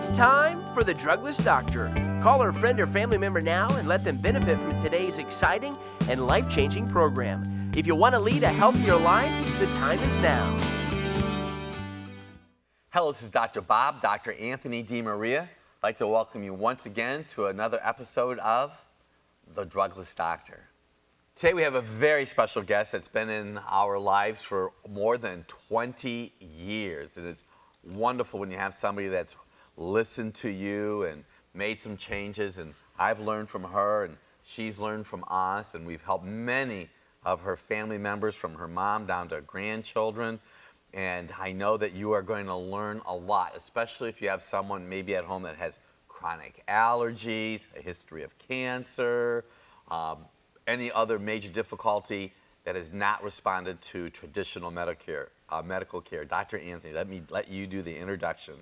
It's time for the Drugless Doctor. Call a friend or family member now and let them benefit from today's exciting and life-changing program. If you want to lead a healthier life, the time is now. Hello, this is Dr. Bob, Dr. Anthony DiMaria. I'd like to welcome you once again to another episode of the Drugless Doctor. Today we have a very special guest that's been in our lives for more than 20 years. And it's wonderful when you have somebody that's listened to you and made some changes. And I've learned from her and she's learned from us. And we've helped many of her family members, from her mom down to grandchildren. And I know that you are going to learn a lot, especially if you have someone maybe at home that has chronic allergies, a history of cancer, any other major difficulty that has not responded to traditional medical care. Dr. Anthony, let you do the introduction.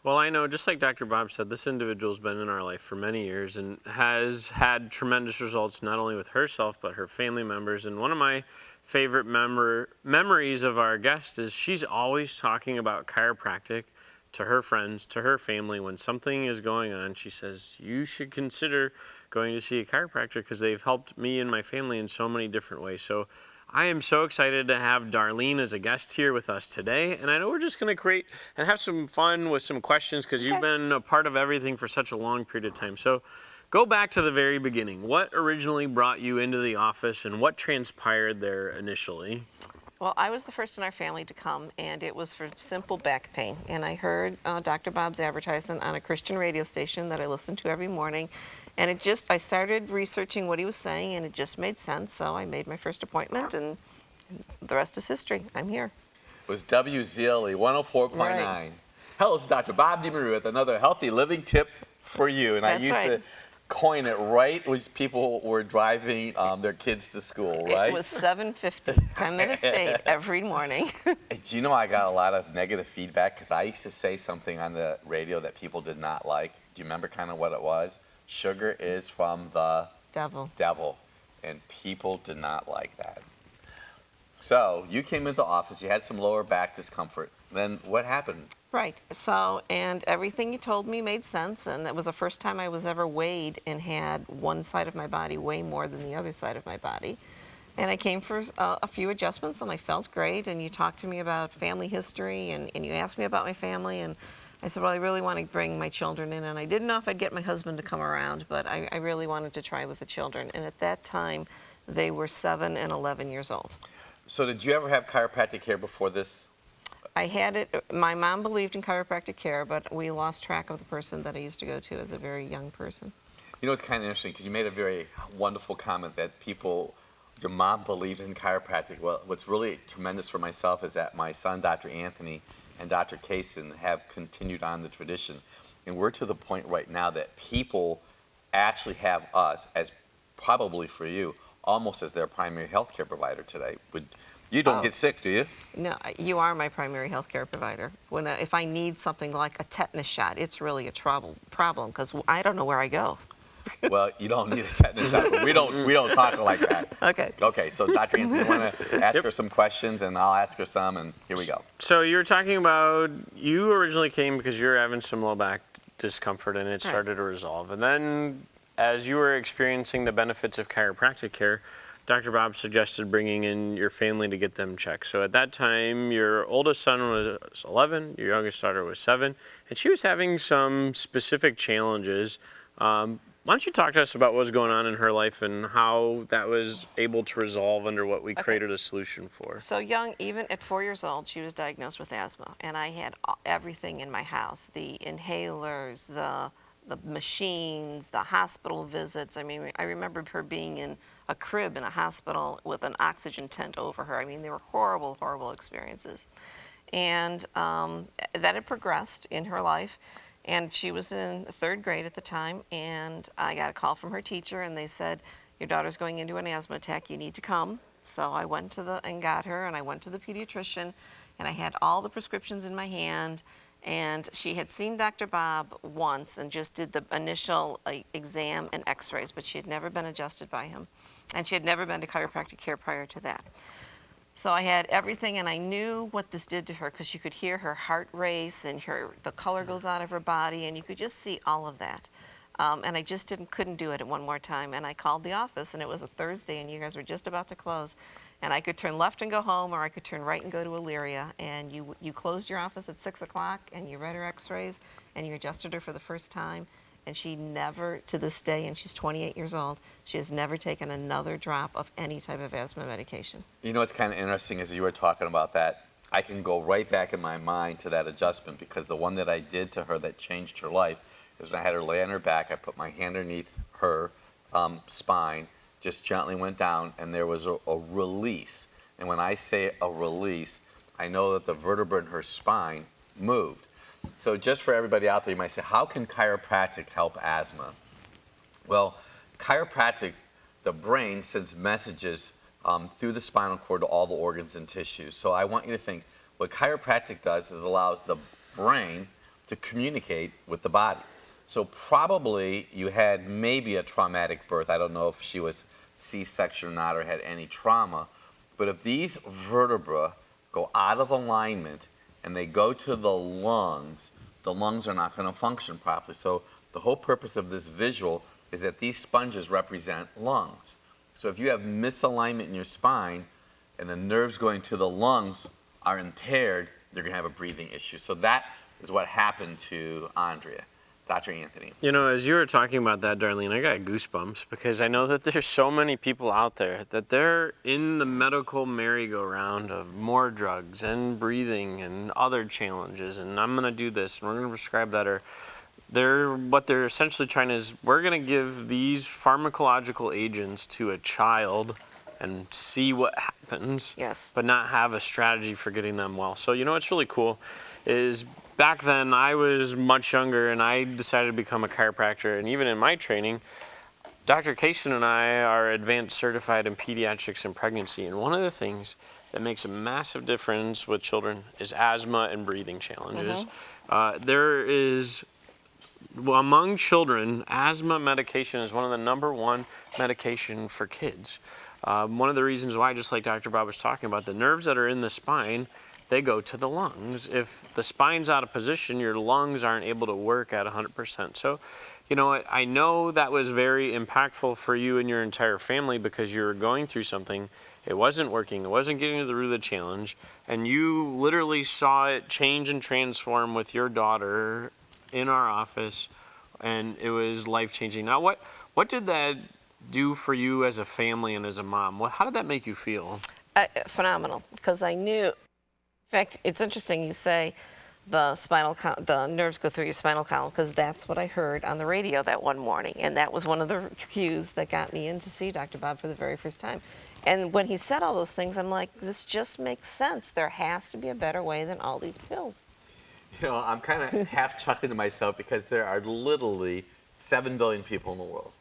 Well, I know, just like Dr. Bob said, this individual's been in our life for many years and has had tremendous results, not only with herself, but her family members. And one of my favorite memories of our guest is she's always talking about chiropractic to her friends, to her family. When something is going on, she says, you should consider going to see a chiropractor because they've helped me and my family in so many different ways. So I am so excited to have Darlene as a guest here with us today. And I know we're just going to create and have some fun with some questions because you've been a part of everything for such a long period of time. So go back to the very beginning. What originally brought you into the office and what transpired there initially? Well, I was the first in our family to come, and it was for simple back pain. And I heard Dr. Bob's advertisement on a Christian radio station that I listened to every morning. And I started researching what he was saying, and it just made sense. So I made my first appointment, and the rest is history. I'm here. It was WZLE 104.9. Right. Hello, this is Dr. Bob DiMaria with another healthy living tip for you. And That's I used to coin it right when people were driving their kids to school, right? It was 7:50, 10 minutes late every morning. Do you know I got a lot of negative feedback because I used to say something on the radio that people did not like. Do you remember kind of what it was? Sugar is from the devil. And people did not like that. So you came into the office, you had some lower back discomfort. Then what happened? Right. So, and everything you told me made sense, and that was the first time I was ever weighed and had one side of my body weigh more than the other side of my body. And I came for a few adjustments, and I felt great, and you talked to me about family history, and you asked me about my family, and I said, well, I really want to bring my children in, and I didn't know if I'd get my husband to come around, but I really wanted to try with the children. And at that time, they were 7 and 11 years old. So did you ever have chiropractic care before this? I had it. My mom believed in chiropractic care, but we lost track of the person that I used to go to as a very young person. You know, it's kind of interesting because you made a very wonderful comment that your mom believed in chiropractic. Well, what's really tremendous for myself is that my son, Dr. Anthony, and Dr. Kaysen have continued on the tradition. And we're to the point right now that people actually have us, as probably for you, almost as their primary health care provider today. You don't get sick, do you? No, you are my primary health care provider. If I need something like a tetanus shot, it's really a problem because I don't know where I go. Well, you don't need a tetanus shot, but we don't talk like that. Okay. Okay, so Dr. Anthony, you want to ask her some questions, and I'll ask her some, and here we go. So you were talking about, you originally came because you were having some low back discomfort and it started to resolve. And then as you were experiencing the benefits of chiropractic care, Dr. Bob suggested bringing in your family to get them checked. So at that time, your oldest son was 11, your youngest daughter was 7, and she was having some specific challenges. Why don't you talk to us about what was going on in her life and how that was able to resolve under what we created a solution for? So young, even at 4 years old, she was diagnosed with asthma, and I had everything in my house, the inhalers, the machines, the hospital visits. I mean, I remember her being in a crib in a hospital with an oxygen tent over her. I mean, they were horrible, horrible experiences. And that had progressed in her life. And she was in 3rd grade at the time, and I got a call from her teacher, and they said, your daughter's going into an asthma attack, you need to come. So I went and got her, and I went to the pediatrician, and I had all the prescriptions in my hand, and she had seen Dr. Bob once and just did the initial exam and x-rays, but she had never been adjusted by him, and she had never been to chiropractic care prior to that. So I had everything, and I knew what this did to her because you could hear her heart race, and the color goes out of her body, and you could just see all of that. And I just couldn't do it at one more time. And I called the office, and it was a Thursday, and you guys were just about to close. And I could turn left and go home, or I could turn right and go to Elyria. And you closed your office at 6 o'clock, and you read her x-rays, and you adjusted her for the first time. And she never, to this day, and she's 28 years old, she has never taken another drop of any type of asthma medication. You know what's kind of interesting as you were talking about that, I can go right back in my mind to that adjustment, because the one that I did to her that changed her life is when I had her lay on her back, I put my hand underneath her spine, just gently went down, and there was a release. And when I say a release, I know that the vertebra in her spine moved. So just for everybody out there, you might say, how can chiropractic help asthma? Well, chiropractic, the brain sends messages through the spinal cord to all the organs and tissues. So I want you to think, what chiropractic does is allows the brain to communicate with the body. So probably you had maybe a traumatic birth. I don't know if she was C-section or not, or had any trauma. But if these vertebrae go out of alignment and they go to the lungs are not going to function properly. So the whole purpose of this visual is that these sponges represent lungs. So if you have misalignment in your spine and the nerves going to the lungs are impaired, you're going to have a breathing issue. So that is what happened to Andrea. Dr. Anthony. You know, as you were talking about that, Darlene, I got goosebumps because I know that there's so many people out there that they're in the medical merry-go-round of more drugs and breathing and other challenges, and I'm going to do this, and we're going to prescribe that, or what they're essentially trying to is, we're going to give these pharmacological agents to a child and see what happens, Yes. but not have a strategy for getting them well. So, you know what's really cool is back then I was much younger and I decided to become a chiropractor, and even in my training, Dr. Kaysen and I are advanced certified in pediatrics and pregnancy, and one of the things that makes a massive difference with children is asthma and breathing challenges. There is, well, among children, asthma medication is one of the #1 medication for kids. One of the reasons why, just like Dr. Bob was talking about, the nerves that are in the spine, they go to the lungs. If the spine's out of position, your lungs aren't able to work at 100%. So, you know what, I know that was very impactful for you and your entire family because you were going through something. It wasn't working, it wasn't getting to the root of the challenge, and you literally saw it change and transform with your daughter in our office, and it was life-changing. Now, what did that do for you as a family and as a mom? How did that make you feel? Phenomenal, because I knew. In fact, it's interesting you say the nerves go through your spinal column, because that's what I heard on the radio that one morning, and that was one of the cues that got me in to see Dr. Bob for the very first time. And when he said all those things, I'm like, this just makes sense. There has to be a better way than all these pills. You know, I'm kind of half chuckling to myself because there are literally 7 billion people in the world,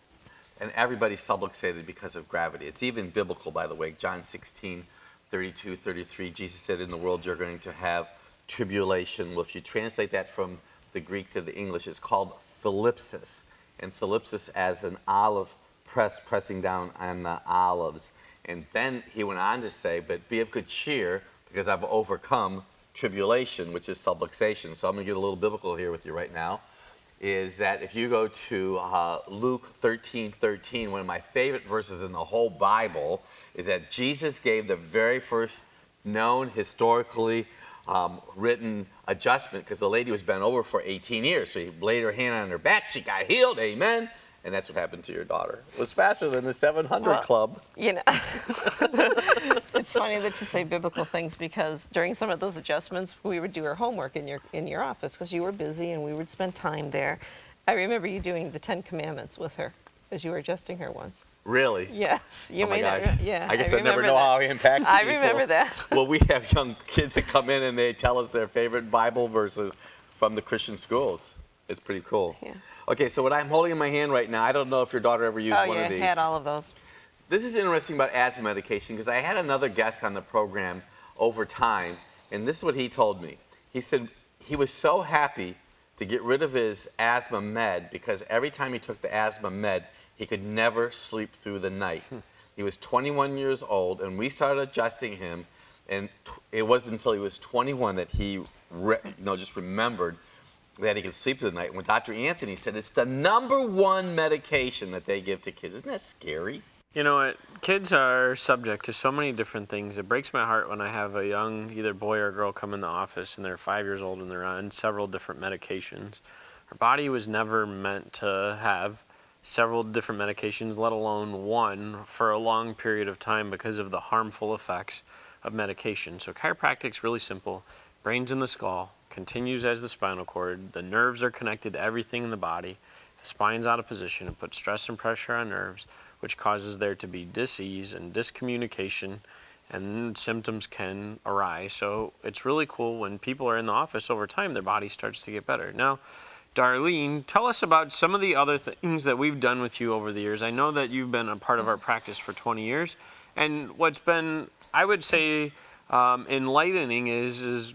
and everybody's subluxated because of gravity. It's even biblical, by the way. John 16:32, 33, Jesus said, in the world you're going to have tribulation. Well, if you translate that from the Greek to the English, it's called thalipsis. And thalipsis as an olive press, pressing down on the olives. And then he went on to say, but be of good cheer, because I've overcome tribulation, which is subluxation. So I'm going to get a little biblical here with you right now, is that if you go to Luke 13:13, one of my favorite verses in the whole Bible, is that Jesus gave the very first known historically written adjustment, because the lady was bent over for 18 years. So he laid her hand on her back, she got healed, amen. And that's what happened to your daughter. It was faster than the 700 Club. You know, it's funny that you say biblical things, because during some of those adjustments, we would do her homework in your office because you were busy, and we would spend time there. I remember you doing the 10 Commandments with her as you were adjusting her once. Really? Yes, you oh my may gosh. not. Yeah, I guess I never remember know that. how he impacted I people. remember that. Well, we have young kids that come in and they tell us their favorite Bible verses from the Christian schools. It's pretty cool. Yeah. Okay, so what I'm holding in my hand right now, I don't know if your daughter ever used one of these. I had all of those. This is interesting about asthma medication, because I had another guest on the program over time, and this is what he told me. He said he was so happy to get rid of his asthma med, because every time he took the asthma med, he could never sleep through the night. He was 21 years old, and we started adjusting him, And it wasn't until he was 21 that he just remembered that he could sleep through the night. When Dr. Anthony said it's the #1 medication that they give to kids. Isn't that scary? You know what? Kids are subject to so many different things. It breaks my heart when I have a young, either boy or girl, come in the office and they're 5 years old and they're on several different medications. Our body was never meant to have several different medications, let alone one, for a long period of time because of the harmful effects of medication. So chiropractic's really simple. Brain's in the skull, continues as the spinal cord. The nerves are connected to everything in the body. The spine's out of position. It puts stress and pressure on nerves, which causes there to be dis-ease and discommunication, and symptoms can arise. So it's really cool when people are in the office over time, their body starts to get better. Now, Darlene, tell us about some of the other things that we've done with you over the years. I know that you've been a part of our practice for 20 years, and what's been, I would say, enlightening is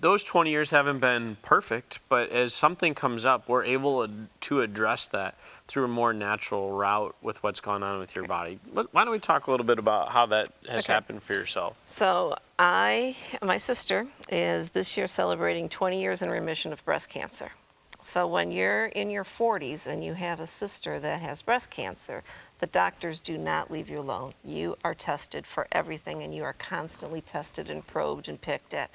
those 20 years haven't been perfect, but as something comes up, we're able to address that through a more natural route with what's going on with your body. Why don't we talk a little bit about how that has happened for yourself? So my sister is this year celebrating 20 years in remission of breast cancer. So when you're in your 40s and you have a sister that has breast cancer, the doctors do not leave you alone. You are tested for everything, and you are constantly tested and probed and picked at.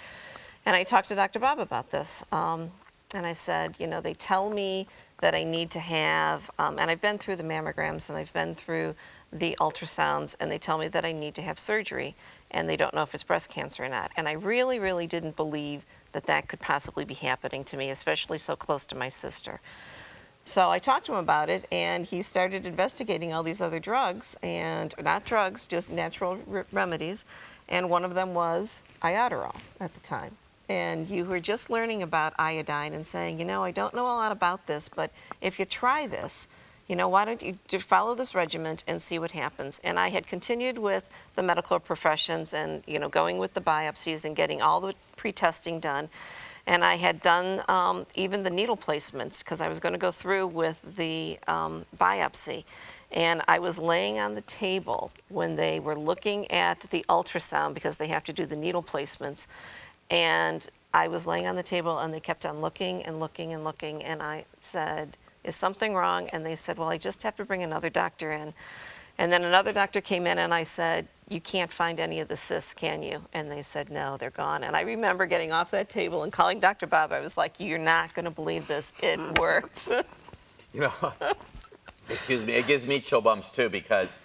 And I talked to Dr. Bob about this, and I said, you know, they tell me that I need to have, and I've been through the mammograms and I've been through the ultrasounds, and they tell me that I need to have surgery, and they don't know if it's breast cancer or not. And I really, really didn't believe that that could possibly be happening to me, especially so close to my sister. So I talked to him about it, and he started investigating all these other drugs, and not drugs, just natural remedies, and one of them was iodoral at the time. And you were just learning about iodine and saying, you know, I don't know a lot about this, but if you try this, you know, why don't you just follow this regimen and see what happens? And I had continued with the medical professions and, you know, going with the biopsies and getting all the pre-testing done. And I had done even the needle placements because I was going to go through with the biopsy. And I was laying on the table when they were looking at the ultrasound because they have to do the needle placements. And I was laying on the table and they kept on looking and looking and looking. And I said, is something wrong? And they said, well, I just have to bring another doctor in. And then another doctor came in and I said, you can't find any of the cysts, can you? And they said, no, they're gone. And I remember getting off that table and calling Dr. Bob. I was like, you're not going to believe this. It works. You know, excuse me, it gives me chill bumps too because,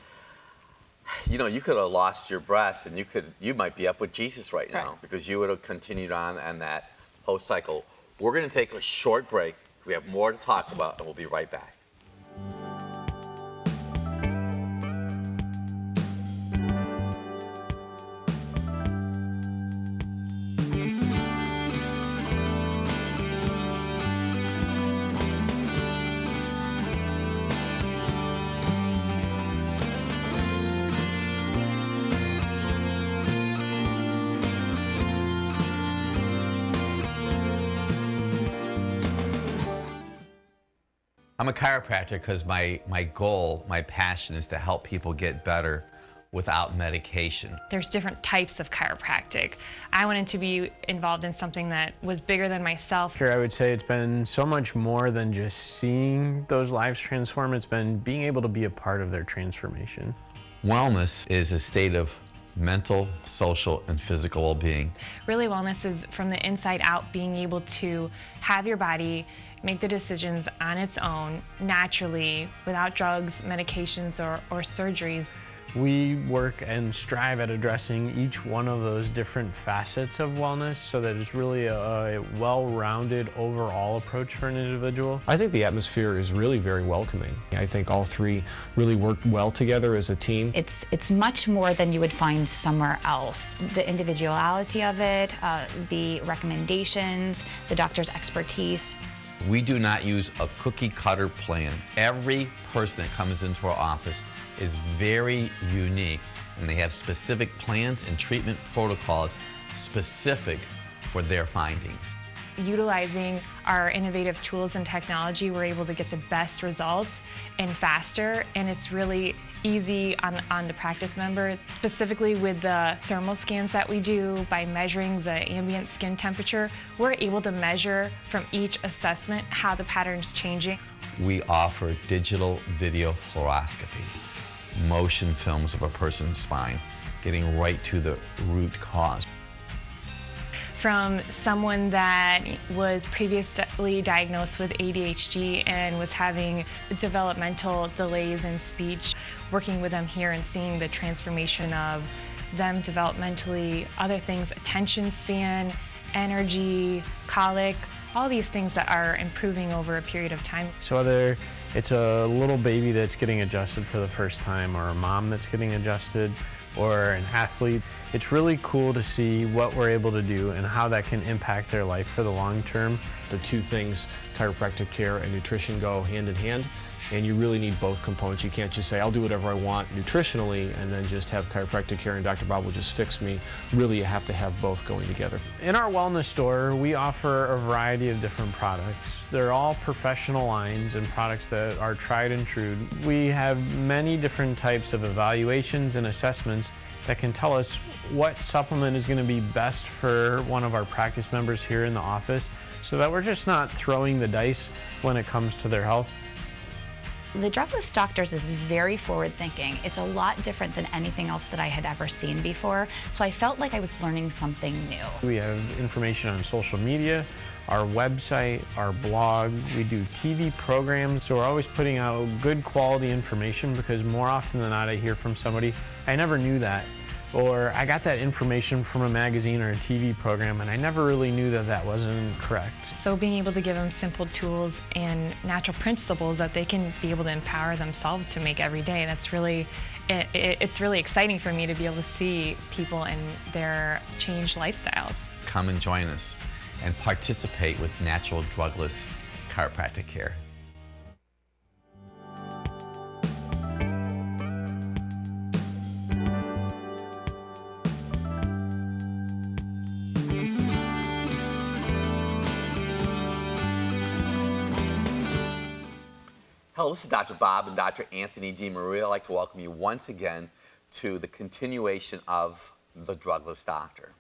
you know, you could have lost your breasts and you might be up with Jesus right now because you would have continued on that post cycle. We're going to take a short break. We have more to talk about, and we'll be right back. I'm a chiropractor because my goal, my passion is to help people get better without medication. There's different types of chiropractic. I wanted to be involved in something that was bigger than myself. Sure, I would say it's been so much more than just seeing those lives transform. It's been being able to be a part of their transformation. Wellness is a state of mental, social, and physical well-being. Really, wellness is from the inside out, being able to have your body make the decisions on its own, naturally, without drugs, medications, or surgeries. We work and strive at addressing each one of those different facets of wellness so that it's really a well-rounded overall approach for an individual. I think the atmosphere is really very welcoming. I think all three really work well together as a team. It's much more than you would find somewhere else. The individuality of it, the recommendations, the doctor's expertise. We do not use a cookie cutter plan. Every person that comes into our office is very unique, and they have specific plans and treatment protocols specific for their findings. utilizing our innovative tools and technology, we're able to get the best results and faster, and it's really easy on the practice member, specifically with the thermal scans that we do. By measuring the ambient skin temperature, we're able to measure from each assessment how the pattern's changing. We offer digital video fluoroscopy, motion films of a person's spine, getting right to the root cause. From someone that was previously diagnosed with ADHD and was having developmental delays in speech, working with them here and seeing the transformation of them developmentally, other things, attention span, energy, colic, all these things that are improving over a period of time. So whether it's a little baby that's getting adjusted for the first time, or a mom that's getting adjusted, or an athlete, it's really cool to see what we're able to do and how that can impact their life for the long term. The two things, chiropractic care and nutrition, go hand in hand, and you really need both components. You can't just say, I'll do whatever I want nutritionally and then just have chiropractic care and Dr. Bob will just fix me. Really, you have to have both going together. In our wellness store, we offer a variety of different products. They're all professional lines and products that are tried and true. We have many different types of evaluations and assessments that can tell us what supplement is going to be best for one of our practice members here in the office, so that we're just not throwing the dice when it comes to their health. The Drugless Doctors is very forward-thinking. It's a lot different than anything else that I had ever seen before, so I felt like I was learning something new. We have information on social media, our website, our blog. We do TV programs, so we're always putting out good quality information, because more often than not I hear from somebody, I never knew that, or I got that information from a magazine or a TV program and I never really knew that that wasn't correct. So being able to give them simple tools and natural principles that they can be able to empower themselves to make every day, that's really, it's really exciting for me to be able to see people and their changed lifestyles. Come and join us and participate with natural drugless chiropractic care. Hello, this is Dr. Bob and Dr. Anthony DiMaria. I'd like to welcome you once again to the continuation of The Drugless Doctor.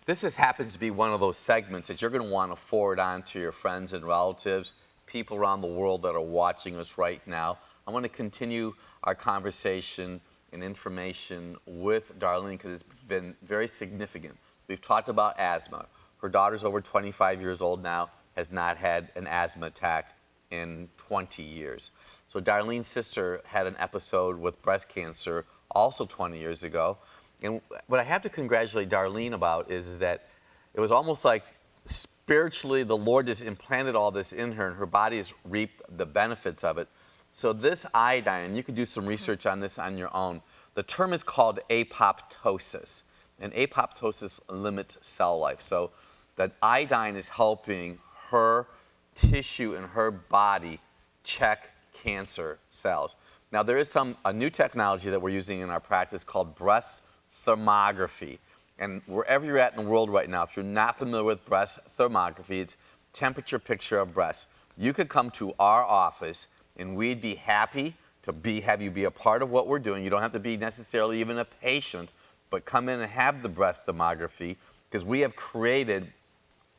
This happens to be one of those segments that you're going to want to forward on to your friends and relatives, people around the world that are watching us right now. I want to continue our conversation and information with Darlene because it's been very significant. We've talked about asthma. Her daughter's over 25 years old now, has not had an asthma attack in 20 years. So Darlene's sister had an episode with breast cancer also 20 years ago. And what I have to congratulate Darlene about is that it was almost like spiritually the Lord just implanted all this in her and her body has reaped the benefits of it. So this iodine, and you can do some research on this on your own, the term is called apoptosis. And apoptosis limits cell life. So that iodine is helping her tissue in her body check cancer cells. Now there is a new technology that we're using in our practice called breast thermography. And wherever you're at in the world right now, if you're not familiar with breast thermography, it's temperature picture of breast. You could come to our office and we'd be happy to have you be a part of what we're doing. You don't have to be necessarily even a patient, but come in and have the breast thermography, because we have created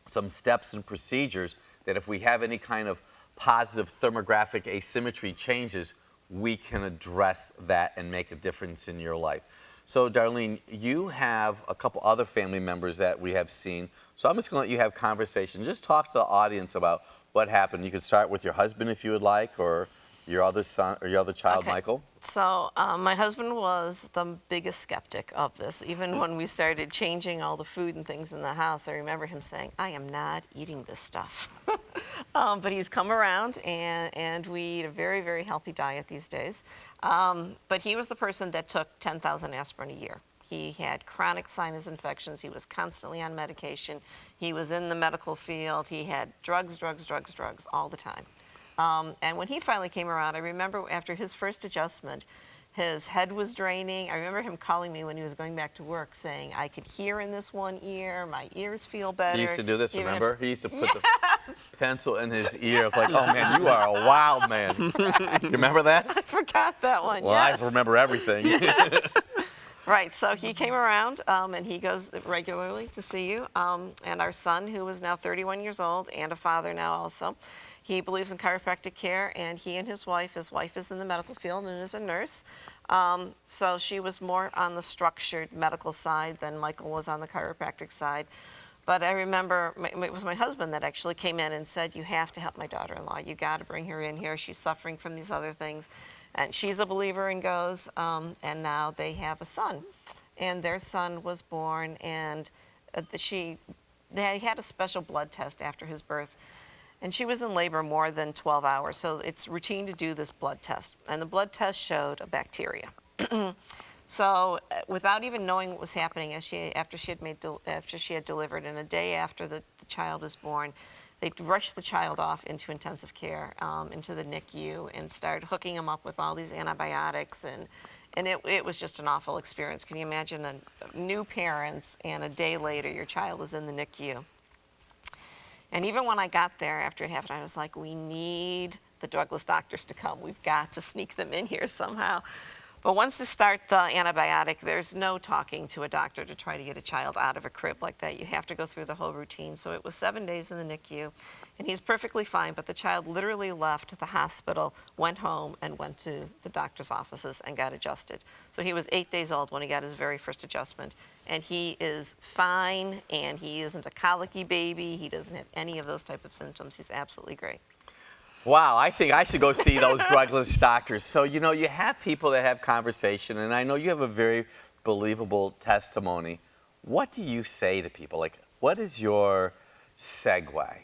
some steps and procedures that if we have any kind of positive thermographic asymmetry changes, we can address that and make a difference in your life. So Darlene, you have a couple other family members that we have seen. So I'm just going to let you have conversation. Just talk to the audience about what happened. You could start with your husband if you would like, or your other son, or your other child, Okay. Michael. So my husband was the biggest skeptic of this. Even when we started changing all the food and things in the house, I remember him saying, I am not eating this stuff. But he's come around, and we eat a very, very healthy diet these days. But he was the person that took 10,000 aspirin a year. He had chronic sinus infections. He was constantly on medication. He was in the medical field. He had drugs all the time. And when he finally came around, I remember after his first adjustment, His head was draining. I remember him calling me when he was going back to work saying, I could hear in this one ear, my ears feel better. He used to do this, Even remember? if- He used to put the pencil in his ear. It's like, oh man, you are a wild man. You remember that? I forgot that one, Well, yes. I remember everything. Right, so he came around and he goes regularly to see you. And our son, who is now 31 years old and a father now also, he believes in chiropractic care, and he and his wife is in the medical field and is a nurse. So she was more on the structured medical side than Michael was on the chiropractic side. But I remember it was my husband that actually came in and said, you have to help my daughter-in-law. You got to bring her in here. She's suffering from these other things. And she's a believer and goes, and now they have a son. And their son was born, and they had a special blood test after his birth. And she was in labor more than 12 hours, so it's routine to do this blood test. And the blood test showed a bacteria. So without even knowing what was happening after she had delivered, and a day after the child was born, they rushed the child off into intensive care, into the NICU, and started hooking him up with all these antibiotics, and it was just an awful experience. Can you imagine new parents, and a day later your child is in the NICU? And even when I got there after it happened, I was like, we need the drugless doctors to come. We've got to sneak them in here somehow. But once they start the antibiotic, there's no talking to a doctor to try to get a child out of a crib like that. You have to go through the whole routine. So it was 7 days in the NICU, and he's perfectly fine, but the child literally left the hospital, went home, and went to the doctor's offices and got adjusted. So he was 8 days old when he got his very first adjustment, and he is fine, and he isn't a colicky baby. He doesn't have any of those type of symptoms. He's absolutely great. Wow, I think I should go see those drugless doctors. So, you know, you have people that have conversation, and I know you have a very believable testimony. What do you say to people? Like, what is your segue?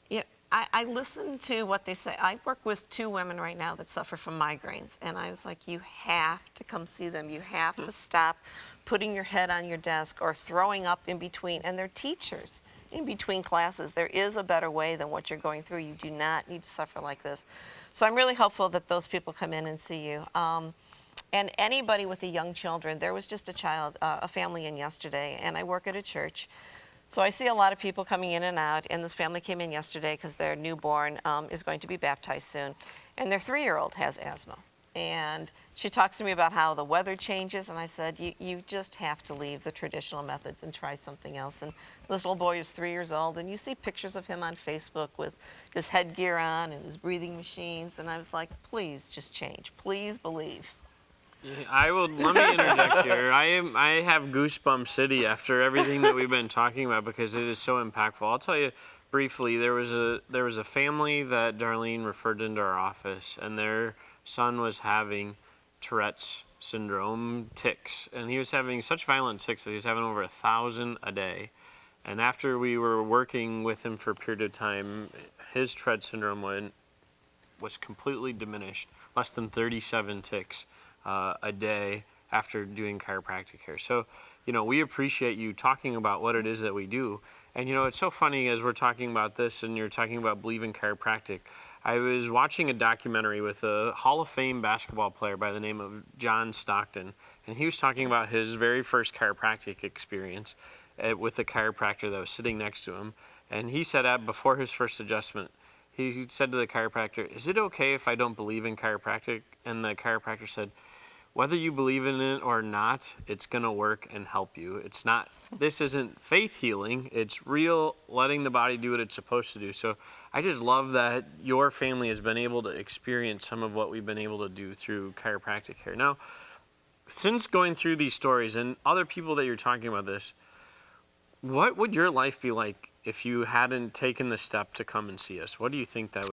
Yeah, I listen to what they say. I work with 2 women right now that suffer from migraines, and I was like, you have to come see them. You have to stop putting your head on your desk or throwing up in between, and they're teachers. In between classes, there is a better way than what you're going through. You do not need to suffer like this. So I'm really hopeful that those people come in and see you. And anybody with the young children, there was just a family in yesterday, and I work at a church. So I see a lot of people coming in and out, and this family came in yesterday because their newborn is going to be baptized soon. And their 3-year-old has asthma. And she talks to me about how the weather changes, and I said, you just have to leave the traditional methods and try something else. And this little boy is 3 years old, and you see pictures of him on Facebook with his headgear on and his breathing machines, and I was like, please just change. Please believe. Let me interject here. I have goosebumps city after everything that we've been talking about because it is so impactful. I'll tell you briefly, there was a family that Darlene referred into our office, and their son was having Tourette's syndrome tics, and he was having such violent tics that he was having over 1,000 a day. And after we were working with him for a period of time, his Tourette syndrome was completely diminished, less than 37 tics a day after doing chiropractic care. So, you know, we appreciate you talking about what it is that we do. And, you know, it's so funny as we're talking about this and you're talking about believing chiropractic. I was watching a documentary with a Hall of Fame basketball player by the name of John Stockton, and he was talking about his very first chiropractic experience with a chiropractor that was sitting next to him. And he said before his first adjustment, he said to the chiropractor, "Is it okay if I don't believe in chiropractic?" And the chiropractor said, "Whether you believe in it or not, it's going to work and help you. This isn't faith healing, it's real letting the body do what it's supposed to do." So I just love that your family has been able to experience some of what we've been able to do through chiropractic care. Now, since going through these stories and other people that you're talking about this, what would your life be like if you hadn't taken the step to come and see us? What do you think that